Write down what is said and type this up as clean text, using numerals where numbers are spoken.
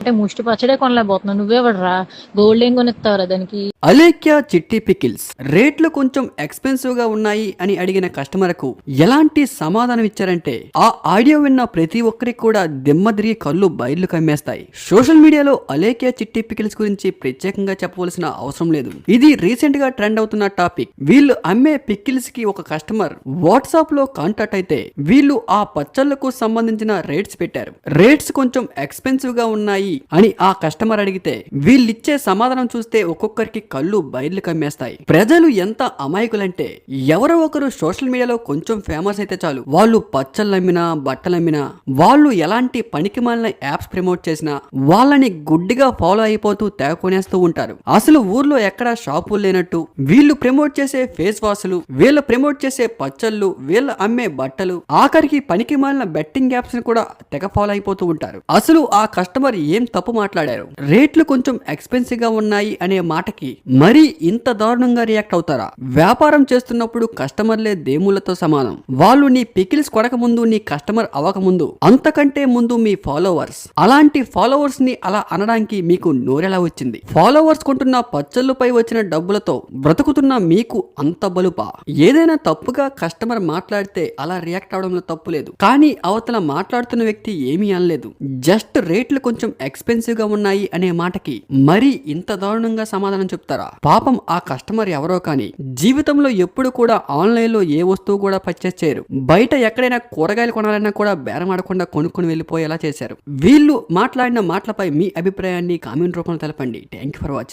అంటే ముష్టి పచ్చడే కొనలేకపోతున్నావు. నువ్వెవడురా? గోల్డ్ ఏం కొనిస్తావురా దానికి? అలేఖ్య చిట్టి పికిల్స్ రేట్లు కొంచెం ఎక్స్పెన్సివ్ గా ఉన్నాయి అని అడిగిన కస్టమర్కు ఎలాంటి సమాధానం ఇచ్చారంటే ఆ ఆడియో విన్న ప్రతి ఒక్కరికి కూడా దిమ్మదిరిగి కళ్ళు బయర్లు కమ్మేస్తాయి. సోషల్ మీడియాలో అలేఖ్య చిట్టి పికిల్స్ గురించి ప్రత్యేకంగా చెప్పవలసిన అవసరం లేదు. ఇది రీసెంట్ గా ట్రెండ్ అవుతున్న టాపిక్. వీళ్ళు అమ్మే పికిల్స్ కి ఒక కస్టమర్ వాట్సాప్ లో కాంటాక్ట్ అయితే వీళ్ళు ఆ పచ్చళ్లకు సంబంధించిన రేట్స్ పెట్టారు. రేట్స్ కొంచెం ఎక్స్పెన్సివ్ గా ఉన్నాయి అని ఆ కస్టమర్ అడిగితే వీళ్ళిచ్చే సమాధానం చూస్తే ఒక్కొక్కరికి కళ్ళు బయర్లు కమ్మేస్తాయి. ప్రజలు ఎంత అమాయకులంటే ఎవరో ఒకరు సోషల్ మీడియాలో కొంచెం ఫేమస్ అయితే చాలు వాళ్ళు పచ్చళ్ళమ్మినా బట్టలమ్మినా వాళ్ళు ఎలాంటి పనికి మాలిన యాప్స్ ప్రమోట్ చేసినా వాళ్ళని గుడ్డిగా ఫాలో అయిపోతూ తేకొనేస్తూ ఉంటారు. అసలు ఊర్లో ఎక్కడా షాపులు లేనట్టు వీళ్ళు ప్రమోట్ చేసే ఫేస్ వాష్లు, వీళ్ళు ప్రమోట్ చేసే పచ్చళ్ళు, వీళ్ళు అమ్మే బట్టలు, ఆఖరికి పనికి మాలిన బెట్టింగ్ యాప్స్ ని కూడా తెగ ఫాలో అయిపోతూ ఉంటారు. అసలు ఆ కస్టమర్ ఏం తప్పు మాట్లాడారు? రేట్లు కొంచెం ఎక్స్పెన్సివ్ గా ఉన్నాయి అనే మాటకి మరీ ఇంత దారుణంగా రియాక్ట్ అవుతారా? వ్యాపారం చేస్తున్నప్పుడు కస్టమర్లే దేములతో సమానం. వాళ్ళు నీ పికిల్స్ కొనక ముందు, నీ కస్టమర్ అవ్వక ముందు, అంతకంటే ముందు మీ ఫాలోవర్స్. అలాంటి ఫాలోవర్స్ ని అలా అనడానికి మీకు నోరెలా వచ్చింది? ఫాలోవర్స్ కొంటున్న పచ్చళ్ళపై వచ్చిన డబ్బులతో బ్రతుకుతున్న మీకు అంత బలుపా? ఏదైనా తప్పుగా కస్టమర్ మాట్లాడితే అలా రియాక్ట్ అవడంలో తప్పు లేదు. కానీ అవతల మాట్లాడుతున్న వ్యక్తి ఏమీ అనలేదు. జస్ట్ రేట్లు కొంచెం ఎక్స్పెన్సివ్ గా ఉన్నాయి అనే మాటకి మరీ ఇంత దారుణంగా సమాధానం చెప్తారా? పాపం ఆ కస్టమర్ ఎవరో కానీ జీవితంలో ఎప్పుడు కూడా ఆన్లైన్ లో ఏ వస్తువు కూడా పర్చేస్ చేయరు. బయట ఎక్కడైనా కూరగాయలు కొనాలన్నా కూడా బేరం ఆడకుండా కొనుక్కొని వెళ్ళిపోయేలా చేశారు. వీళ్ళు మాట్లాడిన మాటలపై మీ అభిప్రాయాన్ని కామెంట్ రూపంలో తెలపండి. Thank you for watching.